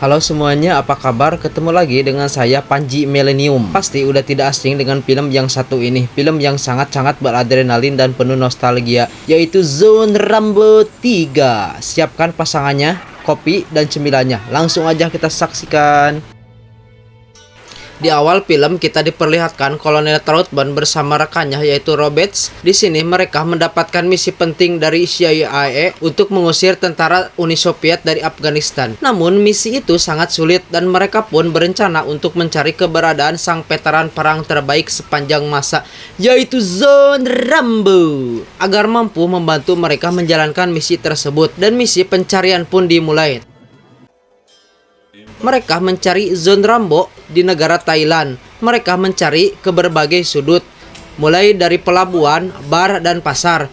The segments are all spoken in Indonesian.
Halo semuanya, apa kabar? Ketemu lagi dengan saya Panji Millennium. Pasti udah tidak asing dengan film yang satu ini. Film yang sangat-sangat beradrenalin dan penuh nostalgia, yaitu Zone Rambo 3. Siapkan pasangannya, kopi dan cemilannya. Langsung aja kita saksikan. Di awal film kita diperlihatkan Kolonel Trautman bersama rekannya yaitu Roberts. Di sini mereka mendapatkan misi penting dari CIA untuk mengusir tentara Uni Soviet dari Afghanistan. Namun misi itu sangat sulit dan mereka pun berencana untuk mencari keberadaan sang veteran perang terbaik sepanjang masa, yaitu Zone Rambo, agar mampu membantu mereka menjalankan misi tersebut. Dan misi pencarian pun dimulai. Mereka mencari Zone Rambo di negara Thailand. Mereka mencari ke berbagai sudut, mulai dari pelabuhan, bar, dan pasar.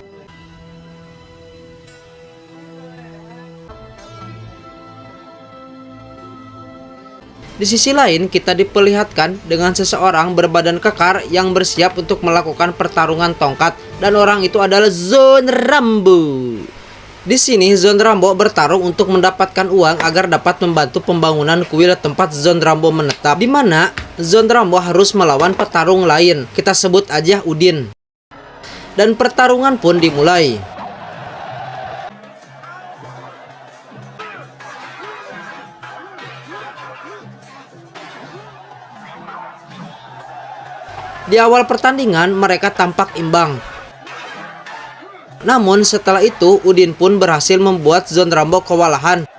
Di sisi lain, kita diperlihatkan dengan seseorang berbadan kekar yang bersiap untuk melakukan pertarungan tongkat, dan orang itu adalah Zone Rambo. Di sini Zone Rambo bertarung untuk mendapatkan uang agar dapat membantu pembangunan kuil tempat Zone Rambo menetap, di mana Zone Rambo harus melawan petarung lain, kita sebut aja Udin. Dan pertarungan pun dimulai. Di awal pertandingan mereka tampak imbang. Namun setelah itu Udin pun berhasil membuat Zone Rambo kewalahan.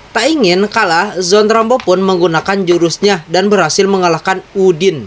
Tak ingin kalah, Zone Rambo pun menggunakan jurusnya dan berhasil mengalahkan Udin.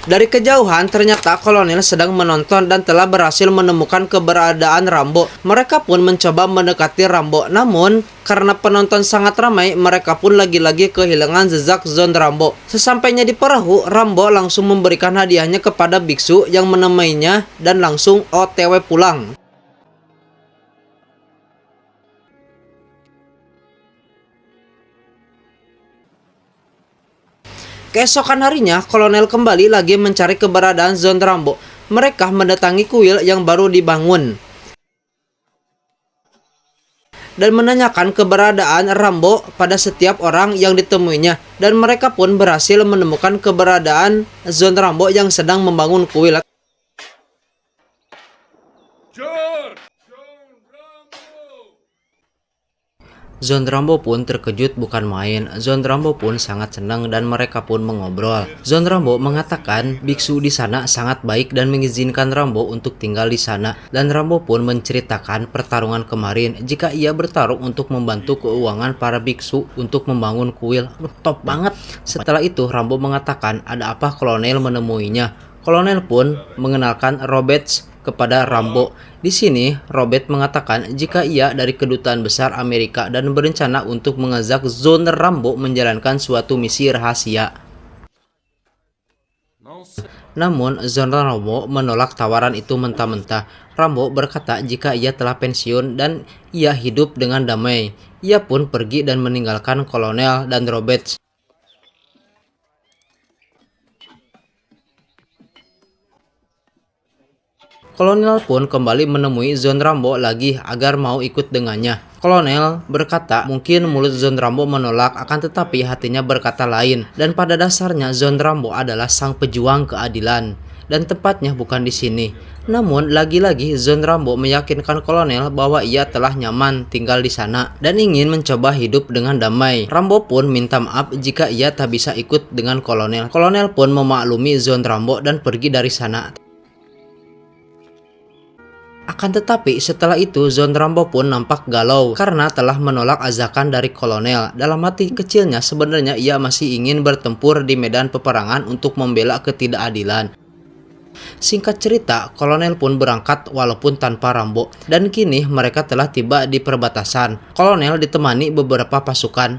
Dari kejauhan ternyata kolonel sedang menonton dan telah berhasil menemukan keberadaan Rambo. Mereka pun mencoba mendekati Rambo, namun karena penonton sangat ramai, mereka pun lagi-lagi kehilangan jejak Zone Rambo. Sesampainya di perahu, Rambo langsung memberikan hadiahnya kepada biksu yang menemainya dan langsung OTW pulang. Keesokan harinya, kolonel kembali lagi mencari keberadaan Zone Rambo. Mereka mendatangi kuil yang baru dibangun dan menanyakan keberadaan Rambo pada setiap orang yang ditemuinya. Dan mereka pun berhasil menemukan keberadaan Zone Rambo yang sedang membangun kuil. Zone Rambo pun terkejut bukan main. Zone Rambo pun sangat senang dan mereka pun mengobrol. Zone Rambo mengatakan biksu di sana sangat baik dan mengizinkan Rambo untuk tinggal di sana. Dan Rambo pun menceritakan pertarungan kemarin jika ia bertarung untuk membantu keuangan para biksu untuk membangun kuil. Top banget. Setelah itu Rambo mengatakan ada apa kolonel menemuinya. Kolonel pun mengenalkan Roberts kepada Rambo. Di sini, Robert mengatakan jika ia dari kedutaan besar Amerika dan berencana untuk mengajak Zone Rambo menjalankan suatu misi rahasia. Namun, Zone Rambo menolak tawaran itu mentah-mentah. Rambo berkata jika ia telah pensiun dan ia hidup dengan damai. Ia pun pergi dan meninggalkan kolonel dan Robert. Kolonel pun kembali menemui Zone Rambo lagi agar mau ikut dengannya. Kolonel berkata mungkin mulut Zone Rambo menolak, akan tetapi hatinya berkata lain. Dan pada dasarnya Zone Rambo adalah sang pejuang keadilan. Dan tepatnya bukan di sini. Namun lagi-lagi Zone Rambo meyakinkan kolonel bahwa ia telah nyaman tinggal di sana dan ingin mencoba hidup dengan damai. Rambo pun minta maaf jika ia tak bisa ikut dengan kolonel. Kolonel pun memaklumi Zone Rambo dan pergi dari sana. Akan tetapi setelah itu Zone Rambo pun nampak galau karena telah menolak ajakan dari kolonel. Dalam hati kecilnya sebenarnya ia masih ingin bertempur di medan peperangan untuk membela ketidakadilan. Singkat cerita, kolonel pun berangkat walaupun tanpa Rambo, dan kini mereka telah tiba di perbatasan. Kolonel ditemani beberapa pasukan.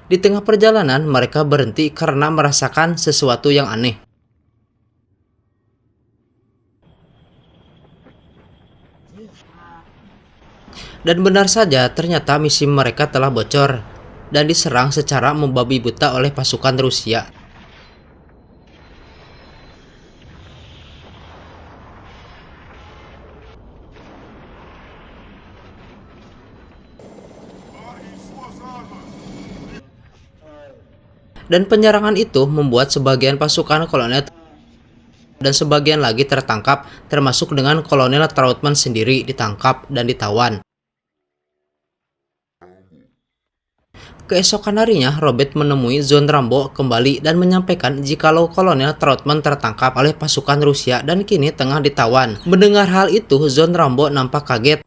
Di tengah perjalanan, mereka berhenti karena merasakan sesuatu yang aneh. Dan benar saja, ternyata misi mereka telah bocor dan diserang secara membabi buta oleh pasukan Rusia. Dan penyerangan itu membuat sebagian pasukan kolonel dan sebagian lagi tertangkap, termasuk dengan Kolonel Trautmann sendiri ditangkap dan ditawan. Keesokan harinya, Robert menemui John Rambo kembali dan menyampaikan jikalau Kolonel Trautmann tertangkap oleh pasukan Rusia dan kini tengah ditawan. Mendengar hal itu, John Rambo nampak kaget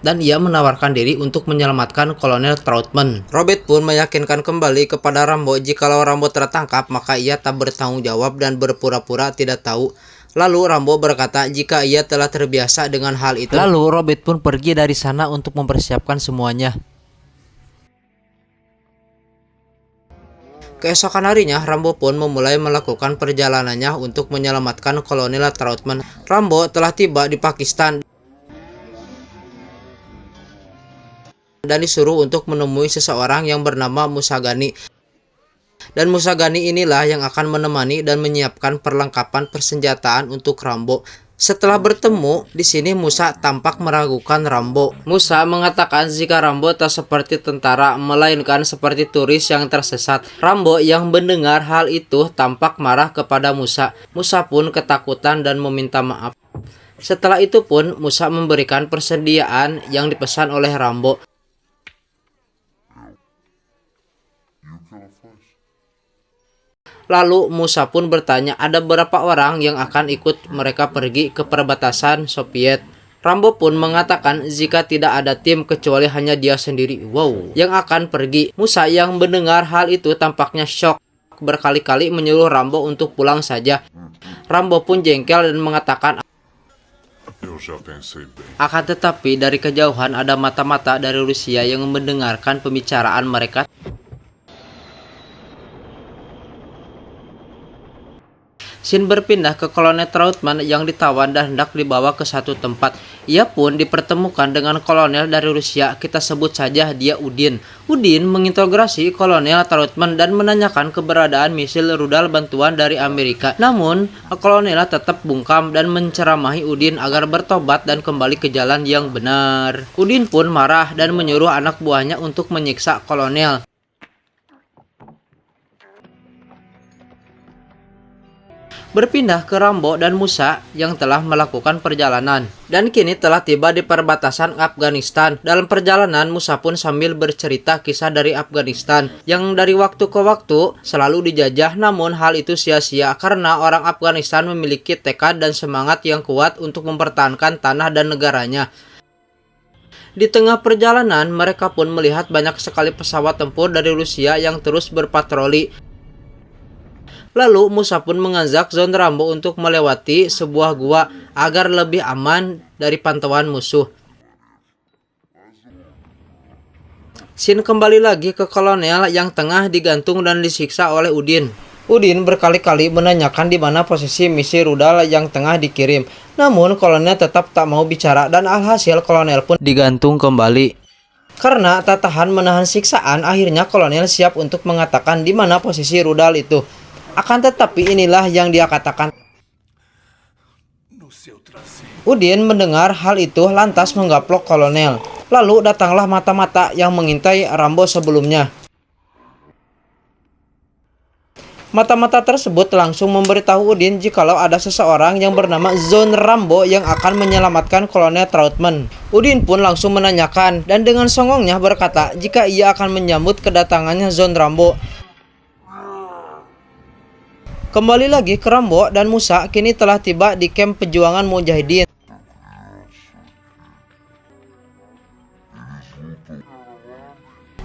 dan ia menawarkan diri untuk menyelamatkan Kolonel Trautmann. Robert pun meyakinkan kembali kepada Rambo jikalau Rambo tertangkap maka ia tak bertanggung jawab dan berpura-pura tidak tahu. Lalu Rambo berkata jika ia telah terbiasa dengan hal itu. Lalu Robert pun pergi dari sana untuk mempersiapkan semuanya. Keesokan harinya, Rambo pun memulai melakukan perjalanannya untuk menyelamatkan Kolonel Trautmann. Rambo telah tiba di Pakistan dan disuruh untuk menemui seseorang yang bernama Musa Ghani. Dan Musa Ghani inilah yang akan menemani dan menyiapkan perlengkapan persenjataan untuk Rambo. Setelah bertemu, di sini Musa tampak meragukan Rambo. Musa mengatakan jika Rambo tak seperti tentara, melainkan seperti turis yang tersesat. Rambo yang mendengar hal itu tampak marah kepada Musa. Musa pun ketakutan dan meminta maaf. Setelah itu pun Musa memberikan persediaan yang dipesan oleh Rambo. Lalu Musa pun bertanya ada berapa orang yang akan ikut mereka pergi ke perbatasan Soviet. Rambo pun mengatakan jika tidak ada tim kecuali hanya dia sendiri yang akan pergi. Musa yang mendengar hal itu tampaknya syok, berkali-kali menyuruh Rambo untuk pulang saja. Rambo pun jengkel dan mengatakan akan tetapi dari kejauhan ada mata-mata dari Rusia yang mendengarkan pembicaraan mereka. Scene berpindah ke Kolonel Trautmann yang ditawan dan hendak dibawa ke satu tempat. Ia pun dipertemukan dengan kolonel dari Rusia, kita sebut saja dia Udin. Udin menginterogasi Kolonel Trautmann dan menanyakan keberadaan misil rudal bantuan dari Amerika. Namun, kolonel tetap bungkam dan menceramahi Udin agar bertobat dan kembali ke jalan yang benar. Udin pun marah dan menyuruh anak buahnya untuk menyiksa kolonel. Berpindah ke Rambo dan Musa yang telah melakukan perjalanan dan kini telah tiba di perbatasan Afghanistan. Dalam perjalanan, Musa pun sambil bercerita kisah dari Afghanistan yang dari waktu ke waktu selalu dijajah, namun hal itu sia-sia karena orang Afghanistan memiliki tekad dan semangat yang kuat untuk mempertahankan tanah dan negaranya. Di tengah perjalanan, mereka pun melihat banyak sekali pesawat tempur dari Rusia yang terus berpatroli. Lalu Musa pun mengajak John Rambo untuk melewati sebuah gua agar lebih aman dari pantauan musuh. Scene kembali lagi ke kolonel yang tengah digantung dan disiksa oleh Udin. Udin berkali-kali menanyakan di mana posisi misi rudal yang tengah dikirim. Namun kolonel tetap tak mau bicara dan alhasil kolonel pun digantung kembali. Karena tak tahan menahan siksaan, akhirnya kolonel siap untuk mengatakan di mana posisi rudal itu. Akan tetapi inilah yang dia katakan. Udin mendengar hal itu lantas menggaplok kolonel. Lalu datanglah mata-mata yang mengintai Rambo sebelumnya. Mata-mata tersebut langsung memberitahu Udin jikalau ada seseorang yang bernama John Rambo yang akan menyelamatkan Kolonel Trautmann. Udin pun langsung menanyakan dan dengan songongnya berkata jika ia akan menyambut kedatangannya John Rambo. Kembali lagi ke Rambo dan Musa kini telah tiba di kamp perjuangan Mujahidin.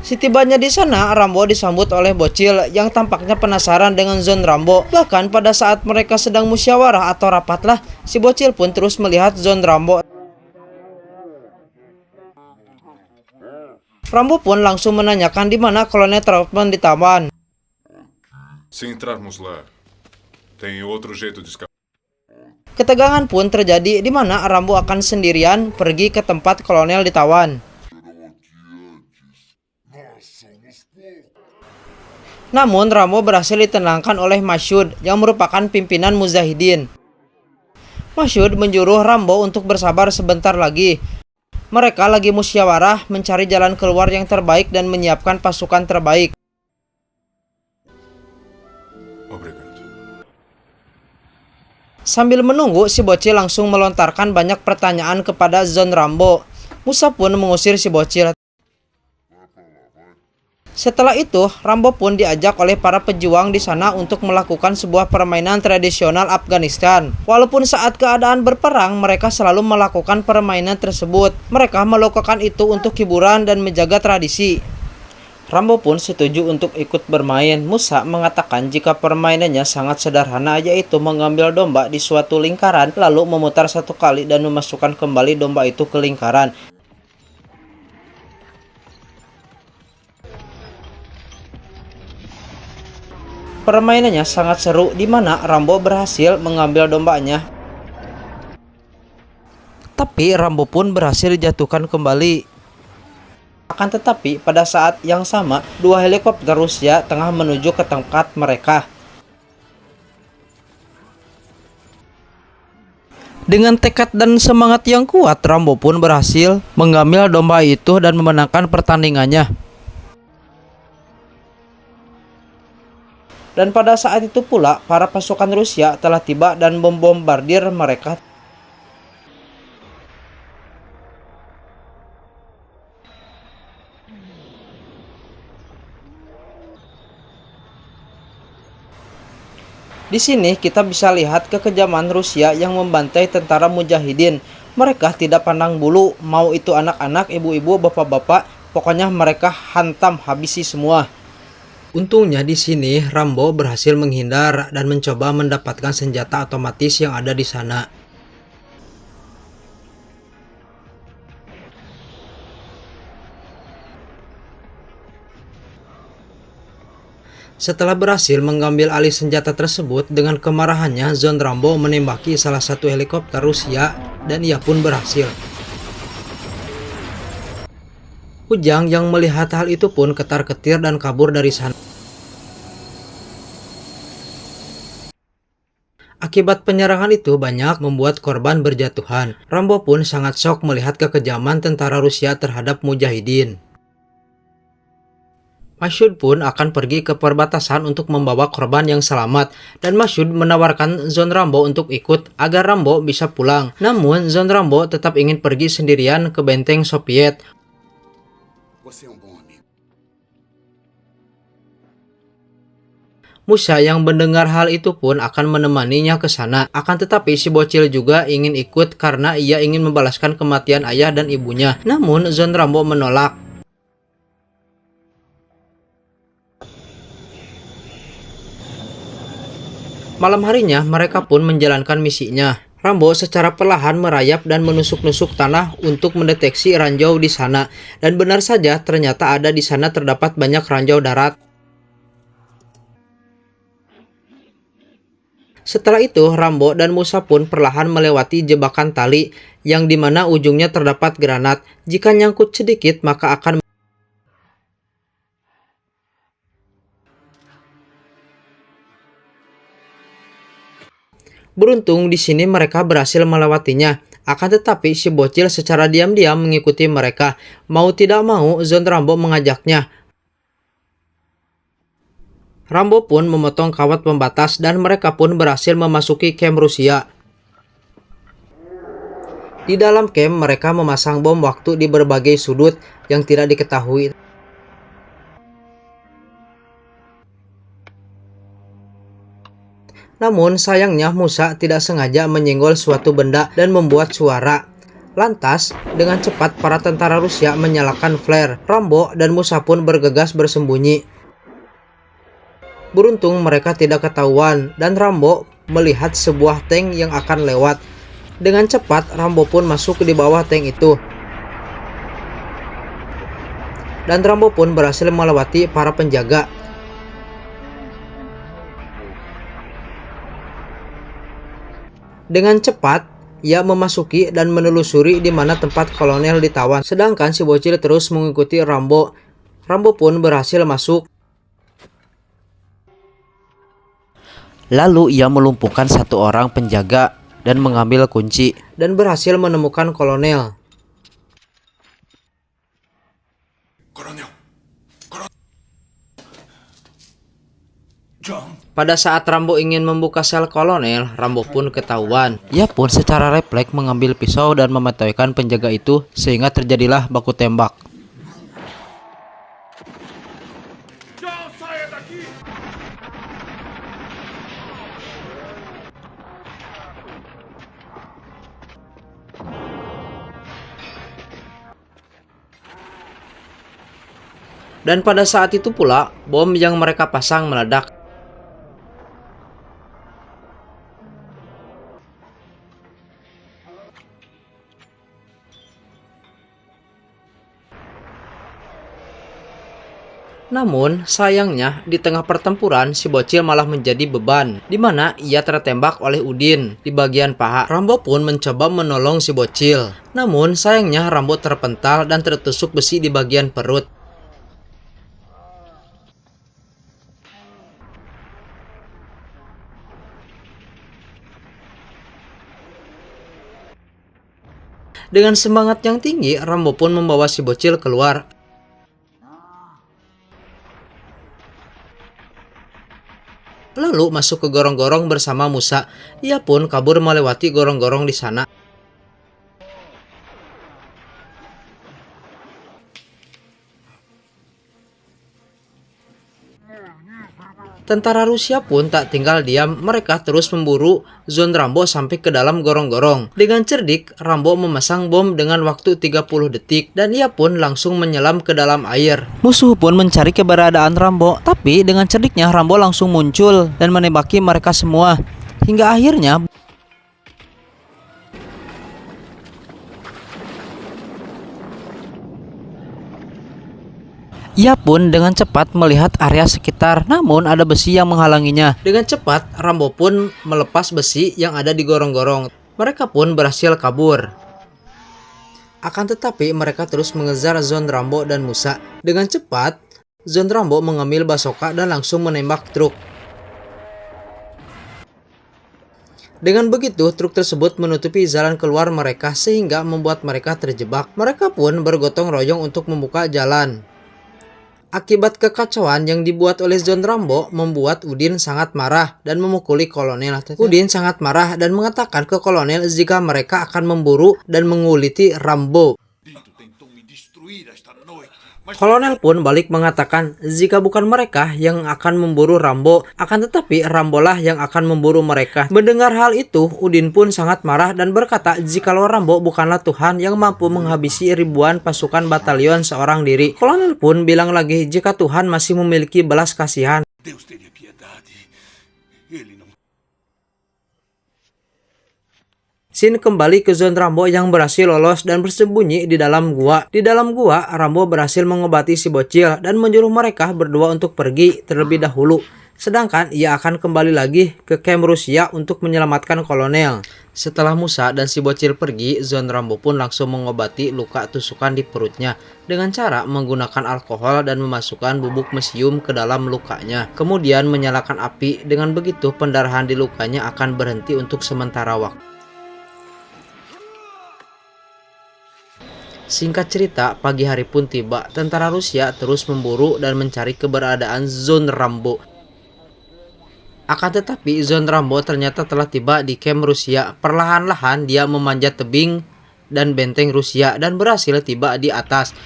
Setibanya di sana, Rambo disambut oleh bocil yang tampaknya penasaran dengan John Rambo. Bahkan pada saat mereka sedang musyawarah atau rapatlah, si bocil pun terus melihat John Rambo. Rambo pun langsung menanyakan di mana kolonel Trautmann ditawan. Se entrarmos lá, tem outro jeito de escapar. Ketegangan pun terjadi di mana Rambo akan sendirian pergi ke tempat kolonel ditawan. Namun Rambo berhasil ditenangkan oleh Masyud yang merupakan pimpinan Mujahidin. Masyud menyuruh Rambo untuk bersabar sebentar lagi. Mereka lagi musyawarah mencari jalan keluar yang terbaik dan menyiapkan pasukan terbaik. Obrigado. Sambil menunggu, si bocil langsung melontarkan banyak pertanyaan kepada Zon Rambo. Musa pun mengusir si bocil. Setelah itu, Rambo pun diajak oleh para pejuang di sana untuk melakukan sebuah permainan tradisional Afghanistan. Walaupun saat keadaan berperang, mereka selalu melakukan permainan tersebut. Mereka melakukan itu untuk hiburan dan menjaga tradisi. Rambo pun setuju untuk ikut bermain. Musa mengatakan jika permainannya sangat sederhana, yaitu mengambil domba di suatu lingkaran, lalu memutar satu kali dan memasukkan kembali domba itu ke lingkaran. Permainannya sangat seru di mana Rambo berhasil mengambil dombanya. Tapi Rambo pun berhasil dijatuhkan kembali. Akan tetapi pada saat yang sama, dua helikopter Rusia tengah menuju ke tempat mereka. Dengan tekad dan semangat yang kuat, Rambo pun berhasil mengambil domba itu dan memenangkan pertandingannya. Dan pada saat itu pula, para pasukan Rusia telah tiba dan membombardir mereka. Di sini kita bisa lihat kekejaman Rusia yang membantai tentara Mujahidin. Mereka tidak pandang bulu, mau itu anak-anak, ibu-ibu, bapak-bapak, pokoknya mereka hantam habisi semua. Untungnya di sini Rambo berhasil menghindar dan mencoba mendapatkan senjata otomatis yang ada di sana. Setelah berhasil mengambil alih senjata tersebut, dengan kemarahannya Zon Rambo menembaki salah satu helikopter Rusia dan ia pun berhasil. Ujang yang melihat hal itu pun ketar-ketir dan kabur dari sana. Akibat penyerangan itu banyak membuat korban berjatuhan. Rambo pun sangat shock melihat kekejaman tentara Rusia terhadap Mujahidin. Masyud pun akan pergi ke perbatasan untuk membawa korban yang selamat, dan Masyud menawarkan Zon Rambo untuk ikut agar Rambo bisa pulang. Namun Zon Rambo tetap ingin pergi sendirian ke benteng Soviet. Musa yang mendengar hal itu pun akan menemaninya ke sana. Akan tetapi si bocil juga ingin ikut karena ia ingin membalaskan kematian ayah dan ibunya. Namun Zon Rambo menolak. Malam harinya mereka pun menjalankan misinya. Rambo secara perlahan merayap dan menusuk-nusuk tanah untuk mendeteksi ranjau di sana. Dan benar saja ternyata ada di sana terdapat banyak ranjau darat. Setelah itu Rambo dan Musa pun perlahan melewati jebakan tali yang dimana ujungnya terdapat granat. Jika nyangkut sedikit maka akan beruntung di sini mereka berhasil melewatinya. Akan tetapi si bocil secara diam-diam mengikuti mereka. Mau tidak mau Zon Rambo mengajaknya. Rambo pun memotong kawat pembatas dan mereka pun berhasil memasuki kamp Rusia. Di dalam kamp mereka memasang bom waktu di berbagai sudut yang tidak diketahui. Namun sayangnya Musa tidak sengaja menyenggol suatu benda dan membuat suara. Lantas, dengan cepat para tentara Rusia menyalakan flare. Rambo dan Musa pun bergegas bersembunyi. Beruntung mereka tidak ketahuan dan Rambo melihat sebuah tank yang akan lewat. Dengan cepat Rambo pun masuk di bawah tank itu. dan Rambo pun berhasil melewati para penjaga. Dengan cepat, ia memasuki dan menelusuri di mana tempat kolonel ditawan, sedangkan si bocil terus mengikuti Rambo. Rambo pun berhasil masuk. Lalu ia melumpuhkan satu orang penjaga dan mengambil kunci dan berhasil menemukan kolonel. Pada saat Rambo ingin membuka sel kolonel, Rambo pun ketahuan. Ia pun secara refleks mengambil pisau dan memetoikan penjaga itu sehingga terjadilah baku tembak. Dan pada saat itu pula, bom yang mereka pasang meledak. Namun, sayangnya di tengah pertempuran si bocil malah menjadi beban, di mana ia tertembak oleh Udin di bagian paha. Rambo pun mencoba menolong si bocil. Namun, sayangnya Rambo terpental dan tertusuk besi di bagian perut. Dengan semangat yang tinggi, Rambo pun membawa si bocil keluar. Lalu masuk ke gorong-gorong bersama Musa. Ia pun kabur melewati gorong-gorong di sana. Tentara Rusia pun tak tinggal diam, mereka terus memburu Zon Rambo sampai ke dalam gorong-gorong. Dengan cerdik, Rambo memasang bom dengan waktu 30 detik dan ia pun langsung menyelam ke dalam air. Musuh pun mencari keberadaan Rambo, tapi dengan cerdiknya Rambo langsung muncul dan menembaki mereka semua. Hingga akhirnya ia pun dengan cepat melihat area sekitar, namun ada besi yang menghalanginya. Dengan cepat, Rambo pun melepas besi yang ada di gorong-gorong. Mereka pun berhasil kabur. Akan tetapi, mereka terus mengejar Zon Rambo dan Musa. Dengan cepat, Zon Rambo mengambil basoka dan langsung menembak truk. Dengan begitu, truk tersebut menutupi jalan keluar mereka sehingga membuat mereka terjebak. Mereka pun bergotong royong untuk membuka jalan. Akibat kekacauan yang dibuat oleh Zon Rambo membuat Udin sangat marah dan memukuli kolonel. Udin sangat marah dan mengatakan ke kolonel jika mereka akan memburu dan menguliti Rambo. Kolonel pun balik mengatakan jika bukan mereka yang akan memburu Rambo, akan tetapi Rambo lah yang akan memburu mereka. Mendengar hal itu, Udin pun sangat marah dan berkata jikalau Rambo bukanlah Tuhan yang mampu menghabisi ribuan pasukan batalion seorang diri. Kolonel pun bilang lagi jika Tuhan masih memiliki belas kasihan. Sin kembali ke Zon Rambo yang berhasil lolos dan bersembunyi di dalam gua. Di dalam gua, Rambo berhasil mengobati si bocil dan menyuruh mereka berdua untuk pergi terlebih dahulu. Sedangkan ia akan kembali lagi ke camp Rusia untuk menyelamatkan kolonel. Setelah Musa dan si bocil pergi, Zon Rambo pun langsung mengobati luka tusukan di perutnya dengan cara menggunakan alkohol dan memasukkan bubuk mesium ke dalam lukanya. Kemudian menyalakan api, dengan begitu pendarahan di lukanya akan berhenti untuk sementara waktu. Singkat cerita, pagi hari pun tiba. Tentara Rusia terus memburu dan mencari keberadaan Zon Rambo. Akan tetapi Zon Rambo ternyata telah tiba di camp Rusia. Perlahan-lahan dia memanjat tebing dan benteng Rusia dan berhasil tiba di atas.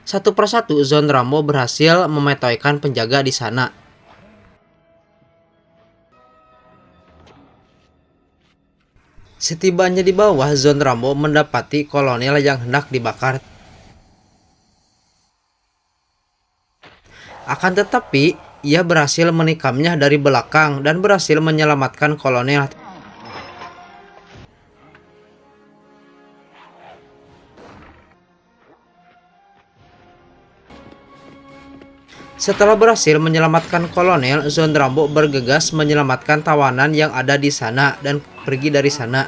Satu persatu Zon Rambo berhasil memetoikan penjaga di sana. Setibanya di bawah, Zon Rambo mendapati kolonel yang hendak dibakar. Akan tetapi, ia berhasil menikamnya dari belakang dan berhasil menyelamatkan kolonel. Setelah berhasil menyelamatkan kolonel, Zon Rambo bergegas menyelamatkan tawanan yang ada di sana dan pergi dari sana.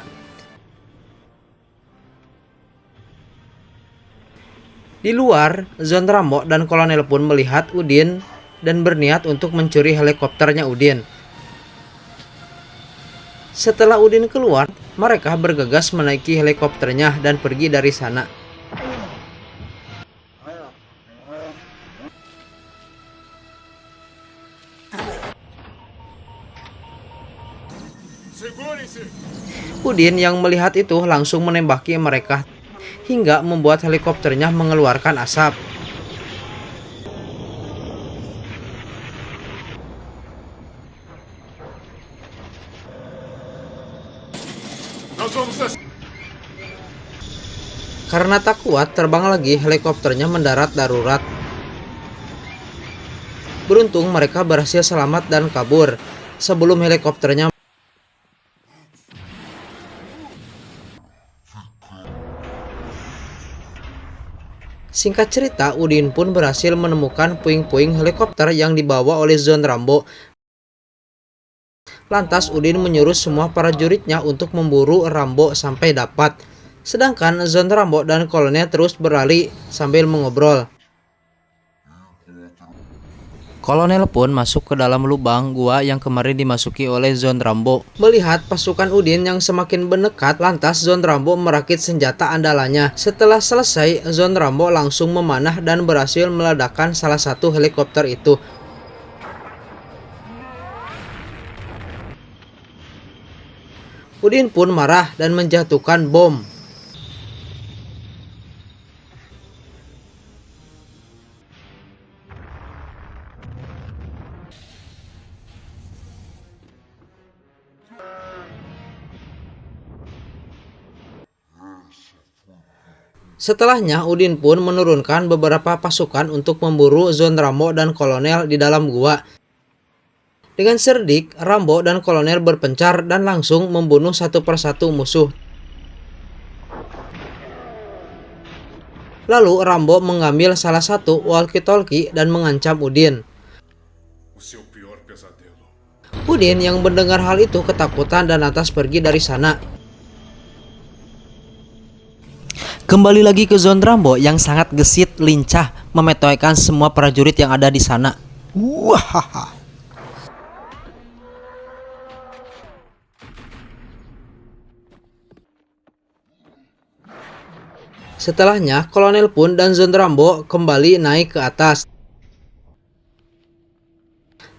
Di luar, Zon Rambo dan kolonel pun melihat Udin dan berniat untuk mencuri helikopternya Udin. Setelah Udin keluar, mereka bergegas menaiki helikopternya dan pergi dari sana. Udin yang melihat itu langsung menembaki mereka hingga membuat helikopternya mengeluarkan asap. Karena tak kuat terbang lagi, helikopternya mendarat darurat. Beruntung mereka berhasil selamat dan kabur sebelum helikopternya. Singkat cerita, Udin pun berhasil menemukan puing-puing helikopter yang dibawa oleh Zon Rambo. Lantas Udin menyuruh semua prajuritnya untuk memburu Rambo sampai dapat. Sedangkan Zon Rambo dan kolonel terus berlari sambil mengobrol. Kolonel pun masuk ke dalam lubang gua yang kemarin dimasuki oleh Zon Rambo. Melihat pasukan Udin yang semakin mendekat, lantas Zon Rambo merakit senjata andalannya. Setelah selesai, Zon Rambo langsung memanah dan berhasil meledakkan salah satu helikopter itu. Udin pun marah dan menjatuhkan bom. Setelahnya, Udin pun menurunkan beberapa pasukan untuk memburu Zon Rambo dan kolonel di dalam gua. Dengan cerdik, Rambo dan kolonel berpencar dan langsung membunuh satu persatu musuh. Lalu Rambo mengambil salah satu walkie-talkie dan mengancam Udin. Udin yang mendengar hal itu ketakutan dan lantas pergi dari sana. Kembali lagi ke Zon Rambo yang sangat gesit, lincah, memetoikan semua prajurit yang ada di sana. Wahaha. Setelahnya, kolonel pun dan Zon Rambo kembali naik ke atas.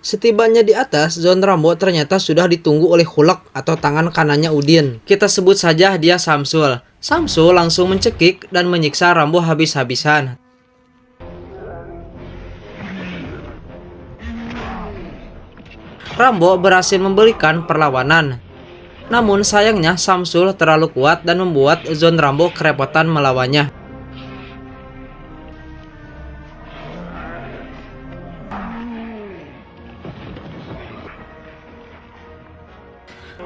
Setibanya di atas, Zon Rambo ternyata sudah ditunggu oleh Hulk atau tangan kanannya Udin. Kita sebut saja dia Samsul. Samsul langsung mencekik dan menyiksa Rambo habis-habisan. Rambo berhasil memberikan perlawanan. Namun sayangnya Samsul terlalu kuat dan membuat Zon Rambo kerepotan melawannya.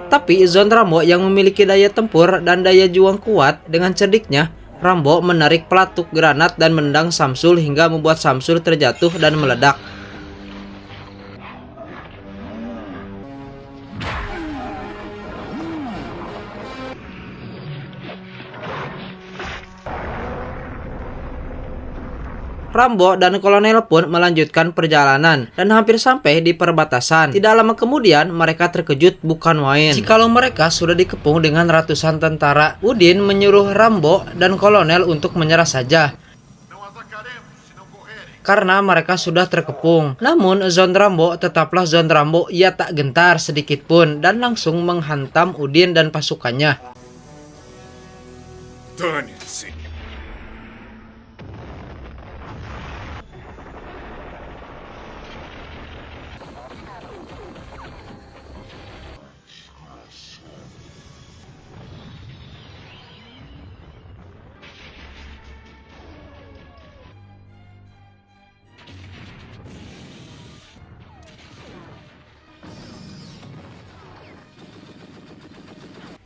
Tapi Zon Rambo yang memiliki daya tempur dan daya juang kuat, dengan cerdiknya Rambo menarik pelatuk granat dan menendang Samsul hingga membuat Samsul terjatuh dan meledak. Rambo dan kolonel pun melanjutkan perjalanan dan hampir sampai di perbatasan. Tidak lama kemudian mereka terkejut bukan main. Jikalau mereka sudah dikepung dengan ratusan tentara, Udin menyuruh Rambo dan kolonel untuk menyerah saja karena mereka sudah terkepung. Namun Zon Rambo tetaplah Zon Rambo, ia tak gentar sedikit pun dan langsung menghantam Udin dan pasukannya.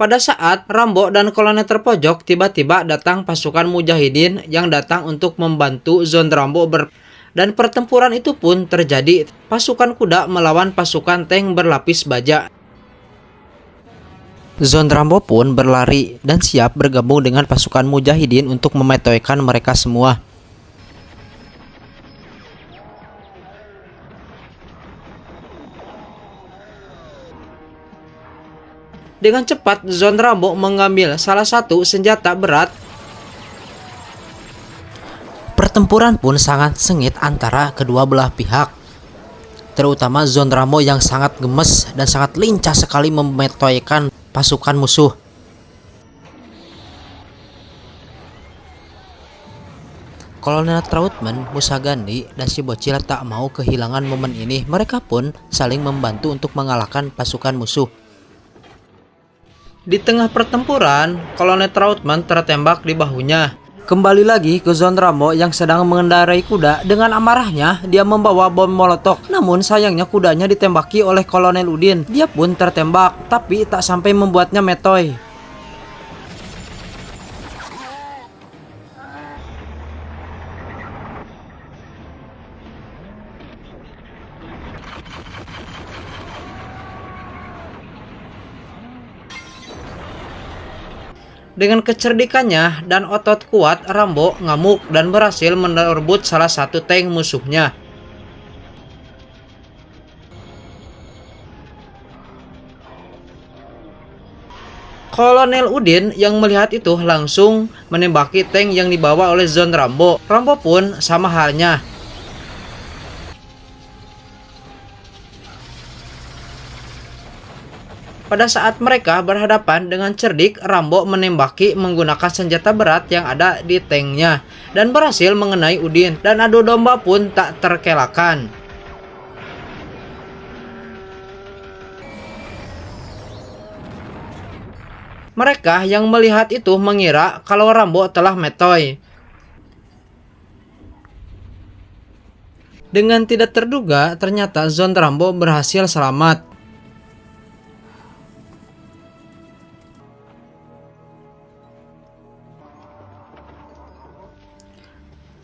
Pada saat Rambo dan kolonel terpojok, tiba-tiba datang pasukan Mujahidin yang datang untuk membantu Zon Rambo Dan pertempuran itu pun terjadi, pasukan kuda melawan pasukan tank berlapis baja. Zon Rambo pun berlari dan siap bergabung dengan pasukan mujahidin untuk memetoikan mereka semua. Dengan cepat, Zon Rambo mengambil salah satu senjata berat. Pertempuran pun sangat sengit antara kedua belah pihak. Terutama Zon Rambo yang sangat gemes dan sangat lincah sekali memetoikan pasukan musuh. Kolonel Trautman, Musa Gandhi, dan si bocil tak mau kehilangan momen ini. Mereka pun saling membantu untuk mengalahkan pasukan musuh. Di tengah pertempuran, Kolonel Trautman tertembak di bahunya. Kembali lagi ke Zon Rambo yang sedang mengendarai kuda. Dengan amarahnya, dia membawa bom molotov. Namun sayangnya kudanya ditembaki oleh Kolonel Udin. Dia pun tertembak, tapi tak sampai membuatnya metoy. Dengan kecerdikannya dan otot kuat, Rambo ngamuk dan berhasil merebut salah satu tank musuhnya. Kolonel Udin yang melihat itu langsung menembaki tank yang dibawa oleh Zon Rambo. Rambo pun sama halnya. Pada saat mereka berhadapan dengan cerdik, Rambo menembaki menggunakan senjata berat yang ada di tanknya dan berhasil mengenai Udin, dan adu domba pun tak terkelakkan. Mereka yang melihat itu mengira kalau Rambo telah metoy. Dengan tidak terduga, ternyata Zon Rambo berhasil selamat.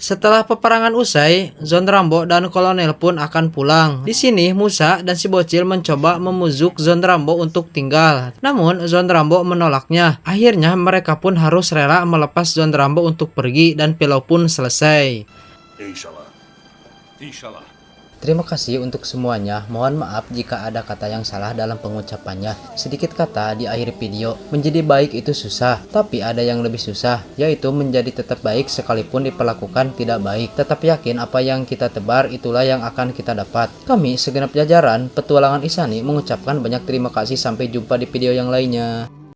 Setelah peperangan usai, Zon Rambo dan Kolonel pun akan pulang. Di sini Musa dan si bocil mencoba memujuk Zon Rambo untuk tinggal. Namun Zon Rambo menolaknya. Akhirnya mereka pun harus rela melepas Zon Rambo untuk pergi dan pilau pun selesai. Inshallah. Inshallah. Terima kasih untuk semuanya. Mohon maaf jika ada kata yang salah dalam pengucapannya. Sedikit kata di akhir video. Menjadi baik itu susah, tapi ada yang lebih susah, yaitu menjadi tetap baik sekalipun diperlakukan tidak baik. Tetap yakin apa yang kita tebar itulah yang akan kita dapat. Kami segenap jajaran Petualangan Isani mengucapkan banyak terima kasih. Sampai jumpa di video yang lainnya.